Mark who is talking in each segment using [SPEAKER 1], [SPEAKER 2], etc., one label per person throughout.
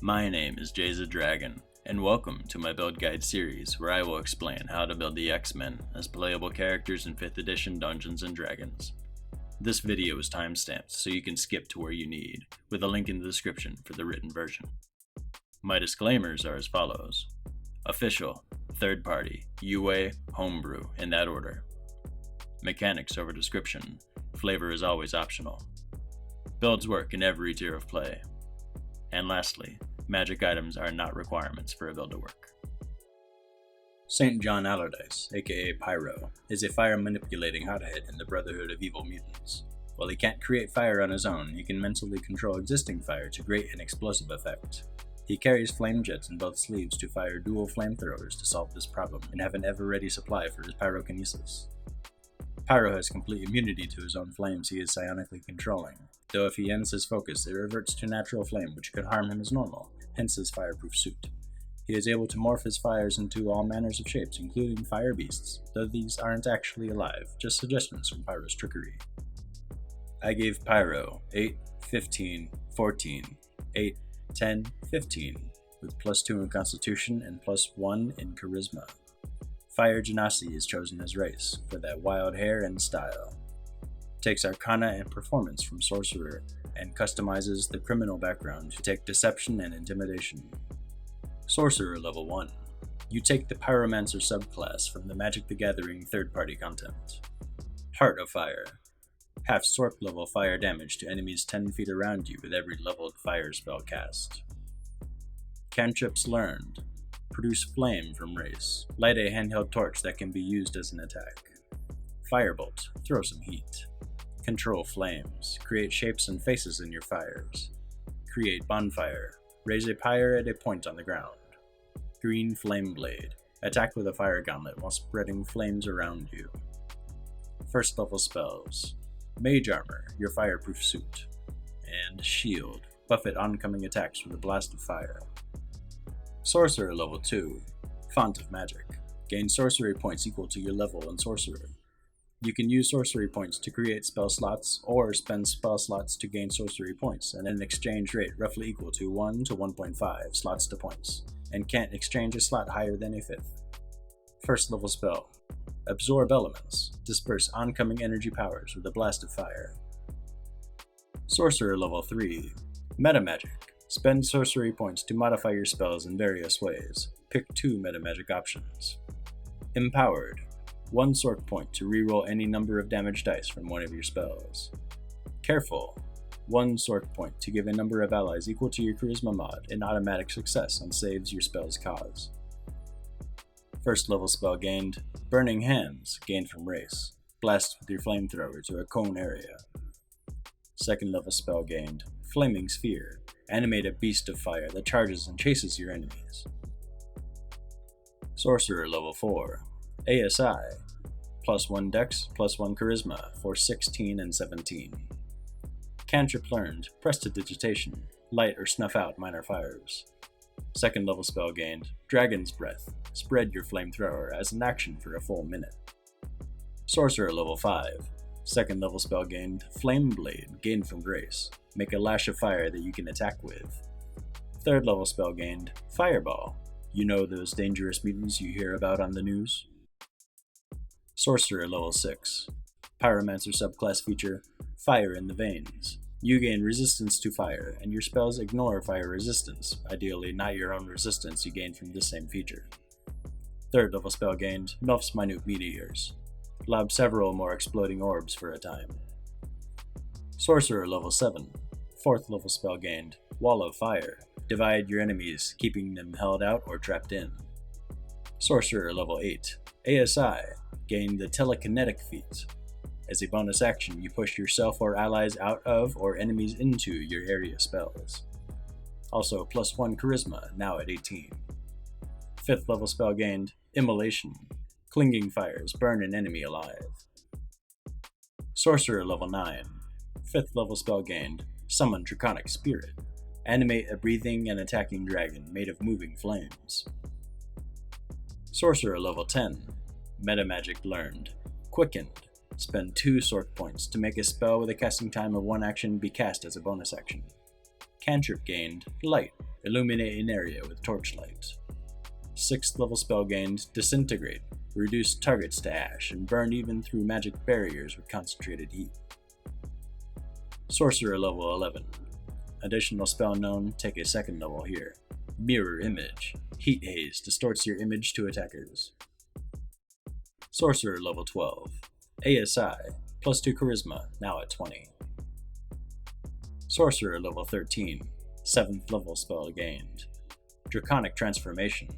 [SPEAKER 1] My name is Jay's a Dragon, and welcome to my build guide series where I will explain how to build the X-Men as playable characters in 5th edition Dungeons & Dragons. This video is timestamped so you can skip to where you need, with a link in the description for the written version. My disclaimers are as follows. Official, third party, UA, homebrew, in that order. Mechanics over description, flavor is always optional. Builds work in every tier of play. And lastly, magic items are not requirements for a build to work. St. John Allardyce, aka Pyro, is a fire manipulating hothead in the Brotherhood of Evil Mutants. While he can't create fire on his own, he can mentally control existing fire to great and explosive effect. He carries flame jets in both sleeves to fire dual flamethrowers to solve this problem and have an ever-ready supply for his pyrokinesis. Pyro has complete immunity to his own flames he is psionically controlling, though if he ends his focus it reverts to natural flame which could harm him as normal, hence his fireproof suit. He is able to morph his fires into all manners of shapes, including fire beasts, though these aren't actually alive, just suggestions from Pyro's trickery. I gave Pyro 8, 15, 14, 8, 10, 15, with +2 in Constitution and +1 in Charisma. Fire Genasi is chosen as race, for that wild hair and style. Takes Arcana and Performance from Sorcerer, and customizes the criminal background to take Deception and Intimidation. Sorcerer level 1. You take the Pyromancer subclass from the Magic the Gathering third-party content. Heart of Fire. Half Sorc level fire damage to enemies 10 feet around you with every leveled fire spell cast. Cantrips learned. Produce flame from race. Light a handheld torch that can be used as an attack. Firebolt. Throw some heat. Control flames. Create shapes and faces in your fires. Create bonfire. Raise a pyre at a point on the ground. Green Flame Blade. Attack with a fire gauntlet while spreading flames around you. First level spells. Mage Armor, your fireproof suit. And Shield. Buffet oncoming attacks with a blast of fire. Sorcerer level 2. Font of Magic. Gain sorcery points equal to your level in Sorcerer. You can use sorcery points to create spell slots, or spend spell slots to gain sorcery points at an exchange rate roughly equal to 1 to 1.5 slots to points, and can't exchange a slot higher than a 5th. First level spell. Absorb Elements. Disperse oncoming energy powers with a blast of fire. Sorcerer level 3. Meta Magic. Spend sorcery points to modify your spells in various ways. Pick 2 meta magic options. Empowered. 1 Sorc point to reroll any number of damage dice from one of your spells. Careful. 1 Sorc point to give a number of allies equal to your Charisma mod an automatic success on saves your spells cause. First level spell gained. Burning Hands, gained from race. Blast with your flamethrower to a cone area. Second level spell gained. Flaming Sphere. Animate a beast of fire that charges and chases your enemies. Sorcerer level 4. ASI. +1 Dex, +1 Charisma for 16 and 17. Cantrip learned. Prestidigitation. Light or snuff out minor fires. Second level spell gained. Dragon's Breath. Spread your flamethrower as an action for a full minute. Sorcerer level 5. Second level spell gained. Flame Blade, gained from Grace. Make a lash of fire that you can attack with. Third level spell gained. Fireball. You know those dangerous mutants you hear about on the news? Sorcerer level 6. Pyromancer subclass feature. Fire in the Veins. You gain resistance to fire, and your spells ignore fire resistance, ideally not your own resistance you gain from this same feature. Third level spell gained. Melf's Minute Meteors. Lob several more exploding orbs for a time. Sorcerer level 7. Fourth level spell gained. Wall of Fire. Divide your enemies, keeping them held out or trapped in. Sorcerer level 8. ASI. Gain the Telekinetic feat. As a bonus action, you push yourself or allies out of or enemies into your area spells. Also +1 Charisma, now at 18. 5th level spell gained. Immolation. Clinging fires burn an enemy alive. Sorcerer level 9. 5th level spell gained. Summon Draconic Spirit. Animate a breathing and attacking dragon made of moving flames. Sorcerer level 10. Meta Magic learned. Quickened. Spend 2 Sorc points to make a spell with a casting time of 1 action be cast as a bonus action. Cantrip gained. Light. illuminate an area with torchlight. 6th level spell gained, Disintegrate, reduce targets to ash and burn even through magic barriers with concentrated heat. Sorcerer level 11. Additional spell known, take a 2nd level here. Mirror Image, Heat Haze distorts your image to attackers. Sorcerer level 12. ASI, plus 2 Charisma, now at 20. Sorcerer level 13. 7th level spell gained. Draconic Transformation,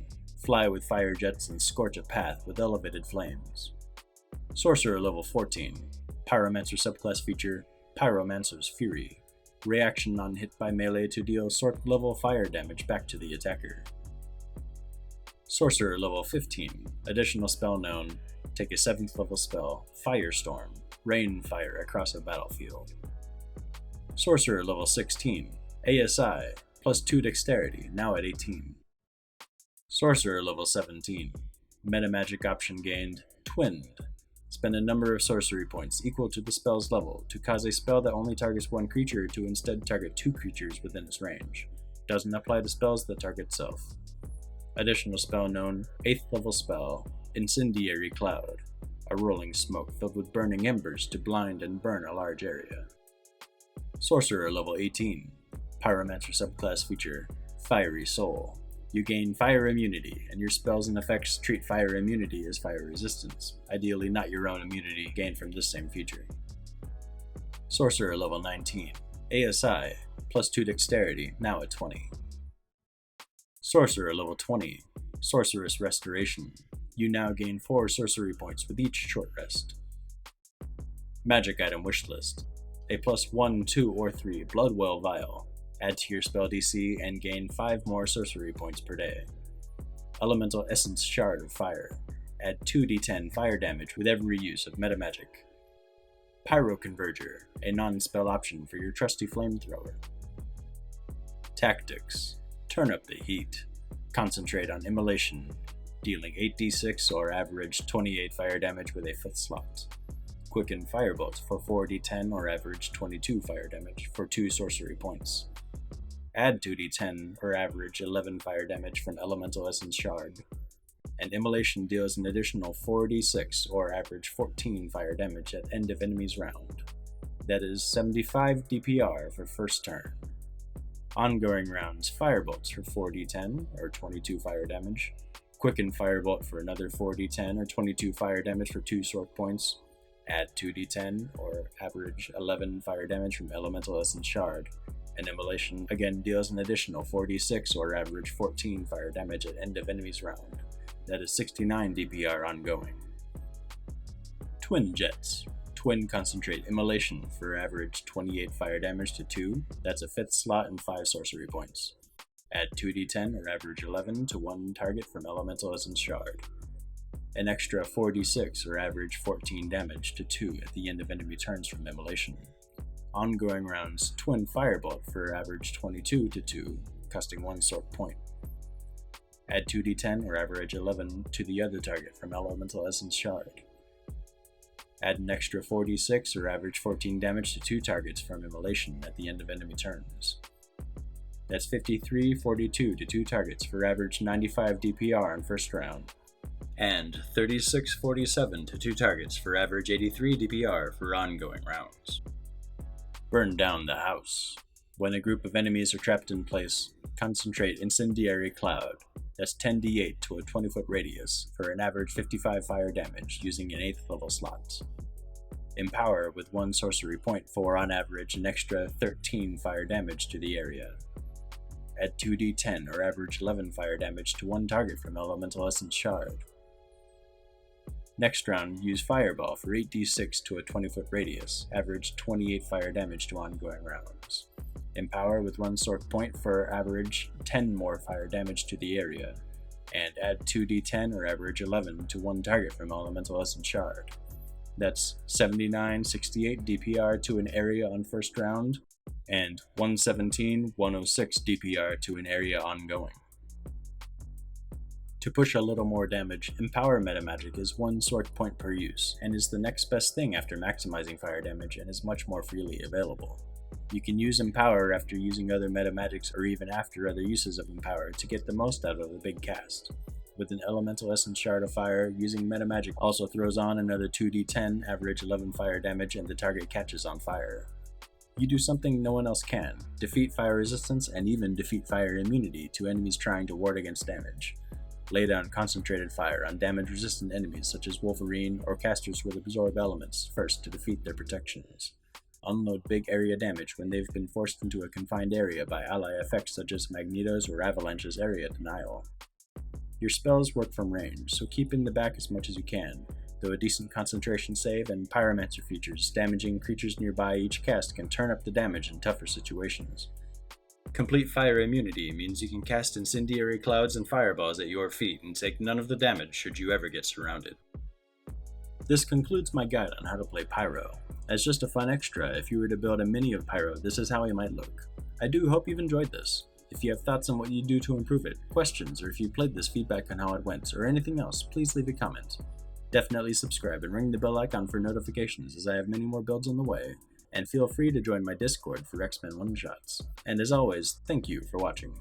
[SPEAKER 1] fly with fire jets and scorch a path with elevated flames. Sorcerer level 14. Pyromancer subclass feature, Pyromancer's Fury. Reaction on hit by melee to deal sword level fire damage back to the attacker. Sorcerer level 15. Additional spell known, take a 7th level spell, Firestorm, rain fire across a battlefield. Sorcerer level 16. ASI, plus 2 Dexterity, now at 18. Sorcerer level 17. Metamagic option gained, Twinned. Spend a number of sorcery points equal to the spell's level to cause a spell that only targets one creature to instead target 2 creatures within its range. Doesn't apply to spells that target self. Additional spell known, 8th level spell, Incendiary Cloud. A rolling smoke filled with burning embers to blind and burn a large area. Sorcerer level 18. Pyromancer subclass feature, Fiery Soul. You gain fire immunity, and your spells and effects treat fire immunity as fire resistance, ideally not your own immunity gained from this same feature. Sorcerer level 19. ASI, plus 2 Dexterity, now at 20. Sorcerer level 20. Sorceress Restoration. You now gain 4 sorcery points with each short rest. Magic item wishlist. A plus 1, 2, or 3 Bloodwell Vial. Add to your spell DC and gain 5 more sorcery points per day. Elemental Essence Shard of Fire. Add 2d10 fire damage with every use of metamagic. Pyro Converger, a non-spell option for your trusty flamethrower. Tactics. Turn up the heat. Concentrate on Immolation, dealing 8d6 or average 28 fire damage with a 5th slot. Quicken Firebolt for 4d10 or average 22 fire damage for 2 sorcery points. Add 2d10 or average 11 fire damage from Elemental Essence Shard. And Immolation deals an additional 4d6 or average 14 fire damage at end of enemy's round. That is 75 DPR for first turn. Ongoing rounds, Firebolts for 4d10 or 22 fire damage. Quicken Firebolt for another 4d10 or 22 fire damage for 2 sword points. Add 2d10 or average 11 fire damage from Elemental Essence Shard. And Immolation again deals an additional 4d6 or average 14 fire damage at end of enemy's round. That is 69 DPR ongoing. Twin Jets. Twin Concentrate Immolation for average 28 fire damage to 2. That's a 5th slot and 5 sorcery points. Add 2d10 or average 11 to 1 target from Elemental Essence Shard. An extra 4d6 or average 14 damage to 2 at the end of enemy turns from Immolation. Ongoing rounds, Twin Firebolt for average 22 to 2, costing 1 sword point. Add 2d10 or average 11 to the other target from Elemental Essence Shard. Add an extra 4d6 or average 14 damage to 2 targets from Immolation at the end of enemy turns. That's 53, 42 to 2 targets for average 95 DPR on first round. And 36, 47 to 2 targets for average 83 DPR for ongoing rounds. Burn down the house. When a group of enemies are trapped in place, concentrate Incendiary Cloud. That's 10d8 to a 20-foot radius for an average 55 fire damage using an 8th level slot. Empower with 1 sorcery point for on average an extra 13 fire damage to the area. Add 2d10 or average 11 fire damage to 1 target from Elemental Essence Shard. Next round, use Fireball for 8d6 to a 20-foot radius, average 28 fire damage to ongoing rounds. Empower with 1 sword point for average 10 more fire damage to the area, and add 2d10 or average 11 to 1 target from Elemental Essence Shard. That's 79, 68 DPR to an area on first round, and 117, 106 DPR to an area ongoing. To push a little more damage, Empower Metamagic is 1 sword point per use, and is the next best thing after maximizing fire damage and is much more freely available. You can use Empower after using other meta magics or even after other uses of Empower to get the most out of the big cast. With an Elemental Essence Shard of Fire, using meta magic also throws on another 2d10, average 11 fire damage, and the target catches on fire. You do something no one else can, defeat fire resistance and even defeat fire immunity to enemies trying to ward against damage. Lay down concentrated fire on damage-resistant enemies such as Wolverine or casters with absorb elements first to defeat their protections. Unload big area damage when they've been forced into a confined area by ally effects such as Magneto's or Avalanche's area denial. Your spells work from range, so keep in the back as much as you can, though a decent concentration save and Pyromancer features damaging creatures nearby each cast can turn up the damage in tougher situations. Complete fire immunity means you can cast incendiary clouds and fireballs at your feet and take none of the damage should you ever get surrounded. This concludes my guide on how to play Pyro. As just a fun extra, if you were to build a mini of Pyro, this is how he might look. I do hope you've enjoyed this. If you have thoughts on what you do to improve it, questions, or if you played this, feedback on how it went, or anything else, please leave a comment. Definitely subscribe and ring the bell icon for notifications as I have many more builds on the way, and feel free to join my Discord for X-Men one-shots. And as always, thank you for watching.